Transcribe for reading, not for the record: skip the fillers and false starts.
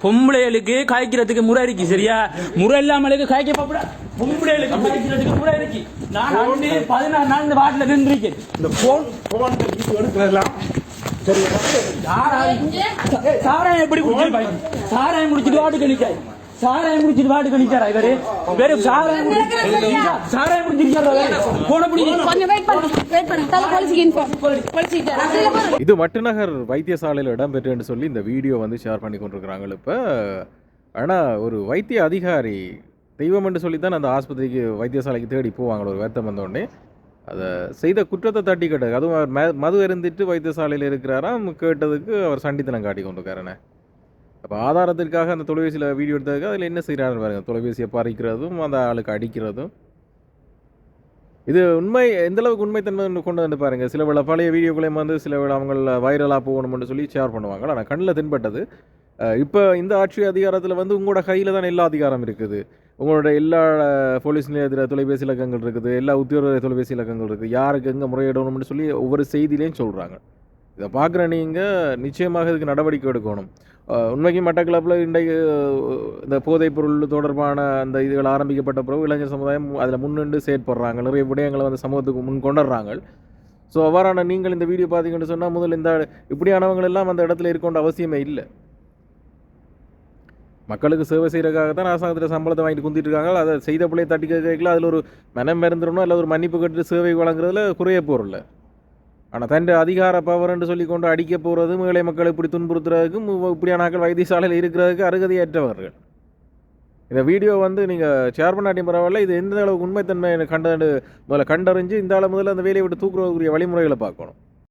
பொம்பளைகளுக்கு காய்க்கிறதுக்கு முறை இருக்கு சரியா? முறை இல்லாமலுக்கு காய்க்க போட பொம்பளைகளுக்கு காய்க்கிறதுக்கு முறை இருக்கு. நான் 16 நாள் இந்த வாட்டில நின்றுருக்கேன். இந்த போன் எடுக்கலாம் சரி. சாராயம் எப்படி குடிச்சு சாராயம் குடிச்சிட்டு வாட்டு கணிக்காய் சாராயம் குடிச்சிட்டு வாட்டு கணிச்சாரா இவரு? வேற சாராயம் இது மட்டுநகர் வைத்தியசாலையில் இடம்பெற்று சொல்லி இந்த வீடியோ வந்து ஷேர் பண்ணி கொண்டிருக்கிறாங்க. இப்போ ஆனால் ஒரு வைத்திய அதிகாரி தெய்வம் என்று சொல்லித்தான் அந்த ஆஸ்பத்திரிக்கு வைத்தியசாலைக்கு தேடி போவாங்க. ஒரு வருத்தம் வந்தோடனே அதை செய்த குற்றத்தை தட்டி கேட்டது. அதுவும் அவர் மது இருந்துட்டு வைத்தியசாலையில் இருக்கிறாராம். கேட்டதுக்கு அவர் சண்டித்தனம் காட்டி கொண்டிருக்காருண்ணே. அப்போ ஆதாரத்திற்காக அந்த தொலைபேசியில் வீடியோ எடுத்ததுக்கு அதில் என்ன செய்கிறான்னு பாருங்கள். தொலைபேசியை பறிக்கிறதும் அந்த ஆளுக்கு அடிக்கிறதும். இது உண்மை எந்தளவுக்கு உண்மைத்தன்மை கொண்டு வந்து பாருங்கள். சில வேளை பழைய வீடியோக்களையும் வந்து சில வேளை அவங்கள வைரலாக போகணும்னு சொல்லி ஷேர் பண்ணுவாங்க. ஆனால் கண்ணில் தென்பட்டது இப்போ இந்த ஆட்சி அதிகாரத்தில் வந்து உங்களோட கையில் தான் எல்லா அதிகாரம் இருக்குது. உங்களோட எல்லா போலீஸ் நிலையத்தில் தொலைபேசி இலக்கங்கள் இருக்குது, எல்லா உத்தியோக தொலைபேசி இலக்கங்கள் இருக்குது. யாருக்கு எங்கே முறையிடணும்னு சொல்லி ஒவ்வொரு செய்தியிலையும் சொல்கிறாங்க. இதை பார்க்குற நீங்கள் நிச்சயமாக இதுக்கு நடவடிக்கை எடுக்கணும். உண்மைக்கு மட்டக்களப்பில் இன்றைக்கு இந்த போதைப் பொருள் தொடர்பான அந்த இதுகள் ஆரம்பிக்கப்பட்ட பிறகு இளைஞர் சமுதாயம் அதில் முன்னின்று செயற்படுறாங்க. நிறைய விடயங்களை வந்து சமூகத்துக்கு முன் கொண்டுடுறாங்க. ஸோ அவ்வாறான நீங்கள் இந்த வீடியோ பார்த்தீங்கன்னு சொன்னால் முதல் இந்த இப்படியானவங்கள் எல்லாம் அந்த இடத்துல இருக்கோன்ற அவசியமே இல்லை. மக்களுக்கு சேவை செய்கிறதுக்காக தான் அரசாங்கத்தில் சம்பளத்தை வாங்கிட்டு குந்திட்டு இருக்காங்க. அதை செய்த பிள்ளையை தட்டி கேட்கல அதில் ஒரு மனம் மறந்துடணும், இல்லை ஒரு மன்னிப்பு கட்டு சேவை வழங்குறதுல குறைய போகிறல. ஆனால் தன் அதிகார பவர்ன்னு சொல்லி கொண்டு அடிக்க போகிறதும் ஏழை மக்களை இப்படி துன்புறுத்துறதுக்கும் இப்படியான ஆக்கள் வைத்தியசாலையில் இருக்கிறதுக்கு அருகதையற்றவர்கள். இந்த வீடியோ வந்து நீங்கள் ஷேர் பண்ணாட்டி பரவாயில்ல. இது எந்த அளவுக்கு உண்மைத்தன்மை முதல்ல கண்டறிஞ்சு இந்த ஆளை முதல்ல அந்த வேலையை விட்டு தூக்குறதுக்குரிய வழிமுறைகளை பார்க்கணும்.